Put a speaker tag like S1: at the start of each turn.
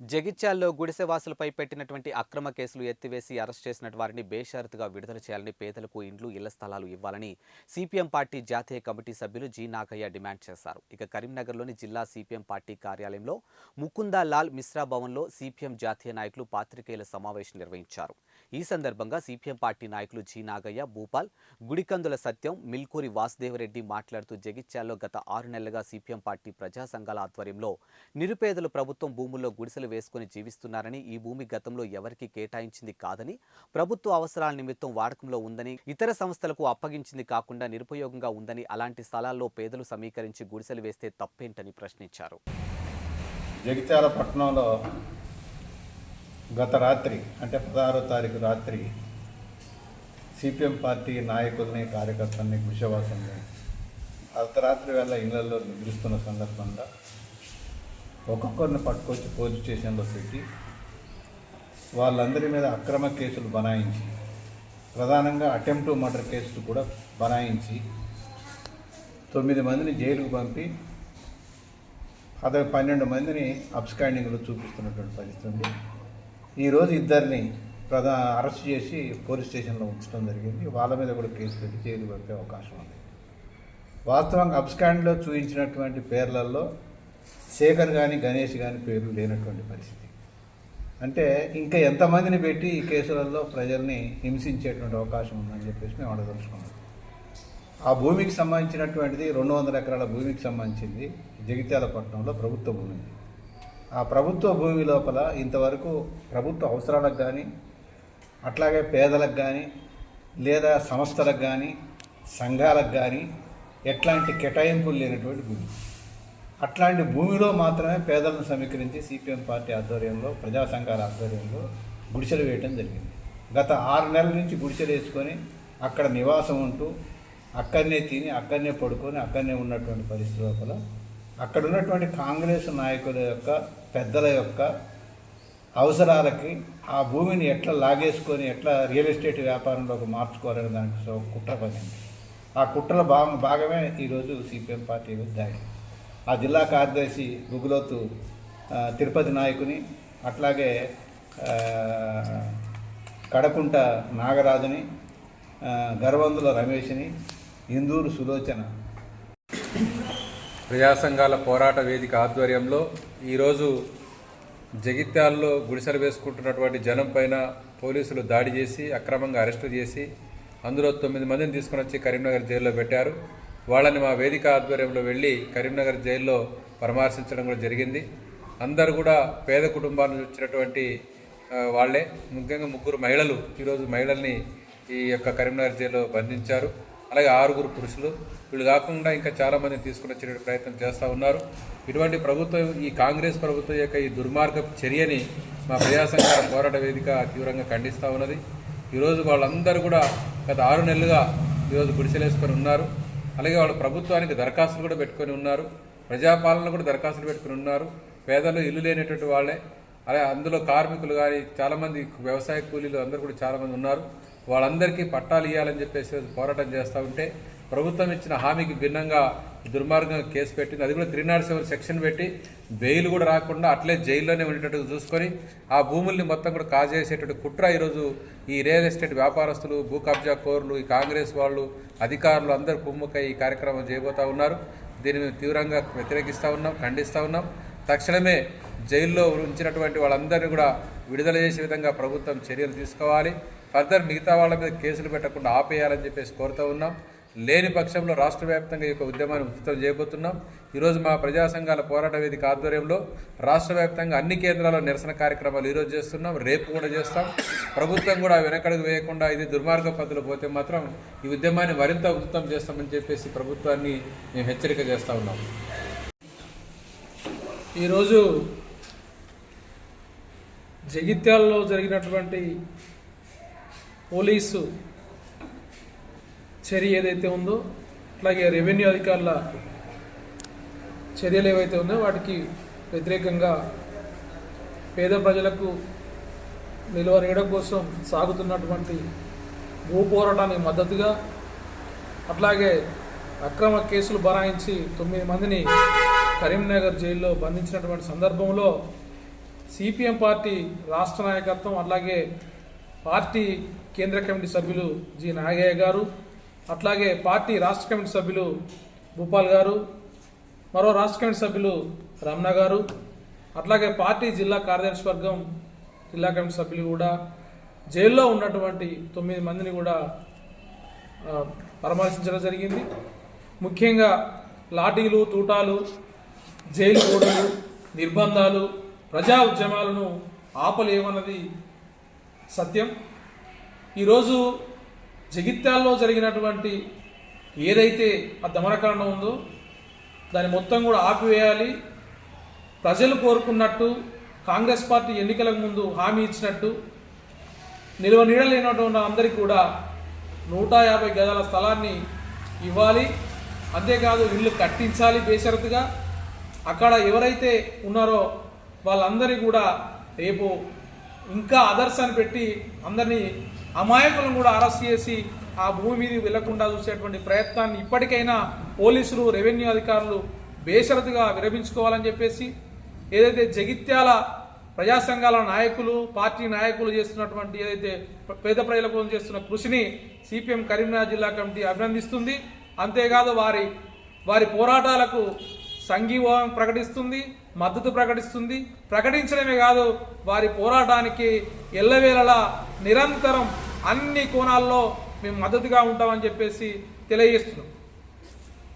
S1: జగిత్యాల్లో గుడిసెవాసులపై పెట్టినటువంటి అక్రమ కేసులు ఎత్తివేసి అరెస్ట్ చేసిన వారిని బేషరతుగా విడుదల చేయాలని, పేదలకు ఇండ్లు, ఇళ్ల స్థలాలు ఇవ్వాలని సిపిఎం పార్టీ జాతీయ కమిటీ సభ్యులు జి నాగయ్య డిమాండ్ చేశారు. ఇక కరీంనగర్లోని జిల్లా సిపిఎం పార్టీ కార్యాలయంలో ముకుందా లాల్ మిశ్రా భవన్లో సిపిఎం జాతీయ నాయకులు పాత్రికేయుల సమావేశం నిర్వహించారు. ఈ సందర్భంగా సిపిఎం పార్టీ నాయకులు జి నాగయ్య, భూపాల్, గుడికందుల సత్యం, మిల్కూరి వాసుదేవరెడ్డి మాట్లాడుతూ జగిత్యాల్లో గత 6 నెలలుగా సిపిఎం పార్టీ ప్రజా సంఘాల ఆధ్వర్యంలో నిరుపేదలు ప్రభుత్వం భూముల్లో గుడిసెలు వేసుకుని జీవిస్తున్నారని, ఈ భూమి గతంలో ఎవరికి కేటాయించింది కాదని, ప్రభుత్వ అవసరాల నిమిత్తం వాడకంలో ఉందని, ఇతర సంస్థలకు అప్పగించింది కాకుండా నిరుపయోగంగా ఉందని, అలాంటి స్థలాల్లో పేదలు సమీకరించి గుడిసెలు వేస్తే తప్పేంటని ప్రశ్నించారు.
S2: జగిత్యాల పట్టణంలో గత రాత్రి అంటే 16వ తారీఖు రాత్రి సిపిఎం పార్టీ నాయకుల్ని, కార్యకర్తల్ని, గుడిసెవాసుల్ని అర్ధరాత్రి వేళ ఇళ్లలో నిద్రిస్తున్న సందర్భంగా ఒక్కొక్కరిని పట్టుకొచ్చి పోలీస్ స్టేషన్లో పెట్టి వాళ్ళందరి మీద అక్రమ కేసులు బనాయించి, ప్రధానంగా అటెంప్ట్ మర్డర్ కేసులు కూడా బనాయించి 9 మందిని జైలుకు పంపి 12 మందిని అబ్స్కాండింగ్లో చూపిస్తున్నటువంటి పరిస్థితి ఉంది. ఈరోజు ఇద్దరిని అరెస్ట్ చేసి పోలీస్ స్టేషన్లో ఉంచడం జరిగింది. వాళ్ళ మీద కూడా కేసు పెట్టి జైలు పంపే అవకాశం ఉంది. వాస్తవంగా అబ్స్కాండ్లో చూపించినటువంటి పేర్లలో శేఖర్ కానీ, గణేష్ కానీ పేర్లు లేనటువంటి పరిస్థితి. అంటే ఇంకా ఎంతమందిని పెట్టి ఈ కేసులలో ప్రజల్ని హింసించేటువంటి అవకాశం ఉందని చెప్పేసి మేము అడగదలుచుకున్నాం. ఆ భూమికి సంబంధించినటువంటిది 200 ఎకరాల భూమికి సంబంధించింది జగిత్యాల పట్టణంలో ప్రభుత్వ భూమి. ఆ ప్రభుత్వ భూమి లోపల ఇంతవరకు ప్రభుత్వ అవసరాలకు కానీ, అట్లాగే పేదలకు కానీ, లేదా సంస్థలకు కానీ, సంఘాలకు కానీ ఎట్లాంటి కేటాయింపులు లేనటువంటి భూమి. అట్లాంటి భూమిలో మాత్రమే పేదలను సమీకరించి సిపిఎం పార్టీ ఆధ్వర్యంలో, ప్రజా సంఘాల ఆధ్వర్యంలో గుడిసెలు వేయటం జరిగింది. గత 6 నెలల నుంచి గుడిసెలు వేసుకొని అక్కడ నివాసం ఉంటూ అక్కడనే తిని, అక్కడనే పడుకొని, అక్కడనే ఉన్నటువంటి పరిస్థితి లోపల అక్కడ ఉన్నటువంటి కాంగ్రెస్ నాయకుల యొక్క, పెద్దల యొక్క అవసరాలకి ఆ భూమిని ఎట్లా లాగేసుకొని ఎట్లా రియల్ ఎస్టేట్ వ్యాపారంలోకి మార్చుకోవాలనే దానికి కుట్ర పడింది. ఆ కుట్రల భాగమే ఈరోజు సిపిఎం పార్టీ దాడి. ఆ జిల్లా కార్యదర్శి గుగులోతు తిరుపతి నాయకుని, అట్లాగే కడకుంట నాగరాజుని, గర్వందుల రమేష్ని, ఇందూరు సులోచన
S3: ప్రజా సంఘాల పోరాట వేదిక ఆధ్వర్యంలో ఈరోజు జగిత్యాల్లో గుడిసెలు వేసుకుంటున్నటువంటి జనం పైన పోలీసులు దాడి చేసి అక్రమంగా అరెస్టు చేసి అందులో 9 మందిని తీసుకుని వచ్చి కరీంనగర్ జైల్లో పెట్టారు. వాళ్ళని మా వేదిక ఆధ్వర్యంలో వెళ్ళి కరీంనగర్ జైల్లో పరామర్శించడం కూడా జరిగింది. అందరూ కూడా పేద కుటుంబాల నుంచి వచ్చినటువంటి వాళ్ళే. ముఖ్యంగా 3 మహిళలు ఈరోజు మహిళల్ని ఈ యొక్క కరీంనగర్ జైల్లో బంధించారు. అలాగే 6 పురుషులు. వీళ్ళు కాకుండా ఇంకా చాలామందిని తీసుకుని వచ్చే ప్రయత్నం చేస్తూ ఉన్నారు. ఇటువంటి ప్రభుత్వం, ఈ కాంగ్రెస్ ప్రభుత్వం యొక్క ఈ దుర్మార్గ చర్యని మా ప్రజా సంఘాల పోరాట వేదిక తీవ్రంగా ఖండిస్తూ ఉన్నది. ఈరోజు వాళ్ళందరూ కూడా గత 6 నెలలుగా ఈరోజు గుడిసెలేసుకొని ఉన్నారు. అలాగే వాళ్ళ ప్రభుత్వానికి దరఖాస్తులు కూడా పెట్టుకొని ఉన్నారు. ప్రజాపాలన కూడా దరఖాస్తులు పెట్టుకుని ఉన్నారు. పేదలు ఇల్లు లేనటువంటి వాళ్ళే. అలాగే అందులో కార్మికులు కానీ, చాలామంది వ్యవసాయ కూలీలు అందరూ కూడా చాలామంది ఉన్నారు. వాళ్ళందరికీ పట్టాలు ఇవ్వాలని చెప్పేసి పోరాటం చేస్తూ ఉంటే ప్రభుత్వం ఇచ్చిన హామీకి భిన్నంగా దుర్మార్గంగా కేసు పెట్టింది. అది కూడా 307 సెక్షన్ పెట్టి బెయిల్ కూడా రాకుండా అట్లే జైల్లోనే ఉండేటట్టు చూసుకొని ఆ భూముల్ని మొత్తం కూడా కాజేసేటట్టు కుట్ర ఈరోజు ఈ రియల్ ఎస్టేట్ వ్యాపారస్తులు, భూ కబ్జా కోర్లు, ఈ కాంగ్రెస్ వాళ్ళు, అధికారులు అందరూ కుమ్ముకై ఈ కార్యక్రమం చేయబోతూ ఉన్నారు. దీన్ని మేము తీవ్రంగా వ్యతిరేకిస్తూ ఉన్నాం, ఖండిస్తూ ఉన్నాం. తక్షణమే జైల్లో ఉంచినటువంటి వాళ్ళందరినీ కూడా విడుదల చేసే విధంగా ప్రభుత్వం చర్యలు తీసుకోవాలి. ఫర్దర్ మిగతా వాళ్ళ మీద కేసులు పెట్టకుండా ఆపేయాలని చెప్పేసి కోరుతూ ఉన్నాం. లేని పక్షంలో రాష్ట్ర వ్యాప్తంగా ఈ యొక్క ఉద్యమాన్ని ఉధృతం చేయబోతున్నాం. ఈరోజు మా ప్రజా సంఘాల పోరాట వేదిక ఆధ్వర్యంలో రాష్ట్ర వ్యాప్తంగా అన్ని కేంద్రాల్లో నిరసన కార్యక్రమాలు ఈరోజు చేస్తున్నాం, రేపు కూడా చేస్తాం. ప్రభుత్వం కూడా వెనకడుగు వేయకుండా ఇది దుర్మార్గ పద్ధతిలో పోతే మాత్రం ఈ ఉద్యమాన్ని మరింత ఉధృతం చేస్తామని చెప్పేసి ప్రభుత్వాన్ని మేము హెచ్చరిక చేస్తూ ఉన్నాం.
S4: ఈరోజు జగిత్యాలలో జరిగినటువంటి పోలీసు చర్య ఏదైతే ఉందో, అట్లాగే రెవెన్యూ అధికారుల చర్యలు ఏవైతే ఉన్నాయో వాటికి వ్యతిరేకంగా పేద ప్రజలకు నిలువ నీడ కోసం సాగుతున్నటువంటి భూ పోరాటానికి మద్దతుగా, అట్లాగే అక్రమ కేసులు బనాయించి 9 మందిని కరీంనగర్ జైల్లో బంధించినటువంటి సందర్భంలో సిపిఎం పార్టీ రాష్ట్ర నాయకత్వం అట్లాగే పార్టీ కేంద్ర కమిటీ సభ్యులు జి నాగయ్య గారు, అట్లాగే పార్టీ రాష్ట్ర కమిటీ సభ్యులు భూపాల్ గారు, మరో రాష్ట్ర కమిటీ సభ్యులు రమణ గారు, అట్లాగే పార్టీ జిల్లా కార్యదర్శి వర్గం జిల్లా కమిటీ సభ్యులు కూడా జైల్లో ఉన్నటువంటి 9 మందిని కూడా పరామర్శించడం జరిగింది. ముఖ్యంగా లాఠీలు, తూటాలు, జైలు గోడలు, నిర్బంధాలు, ప్రజా ఉద్యమాలను ఆపలేమన్నది సత్యం. ఈరోజు జగిత్యాల్లో జరిగినటువంటి ఏదైతే ఆ దమనకాండం ఉందో దాన్ని మొత్తం కూడా ఆపివేయాలి. ప్రజలు కోరుకున్నట్టు కాంగ్రెస్ పార్టీ ఎన్నికలకు ముందు హామీ ఇచ్చినట్టు నిలువ నీడలేనటువంటి అందరికీ కూడా 150 గజాల స్థలాన్ని ఇవ్వాలి. అంతేకాదు ఇల్లు కట్టించాలి బేషరతుగా. అక్కడ ఎవరైతే ఉన్నారో వాళ్ళందరినీ కూడా రేపు ఇంకా ఆదర్శాన్ని పెట్టి అందరినీ అమాయకులను కూడా అరెస్ట్ చేసి ఆ భూమి మీదకి వెళ్లకుండా చూసేటువంటి ప్రయత్నాన్ని ఇప్పటికైనా పోలీసులు, రెవెన్యూ అధికారులు బేషరతుగా విరమించుకోవాలని చెప్పేసి, ఏదైతే జగిత్యాల ప్రజా సంఘాల నాయకులు, పార్టీ నాయకులు చేస్తున్నటువంటి ఏదైతే పేద ప్రజల కోసం చేస్తున్న కృషిని సిపిఎం కరీంనగర్ జిల్లా కమిటీ అభినందిస్తుంది. అంతేకాదు వారి పోరాటాలకు సంఘీభావం ప్రకటిస్తుంది, మద్దతు ప్రకటిస్తుంది. ప్రకటించడమే కాదు, వారి పోరాటానికి ఎల్లవేళలా నిరంతరం అన్ని కోణాల్లో మేము మద్దతుగా ఉంటామని చెప్పేసి తెలియజేస్తున్నాం.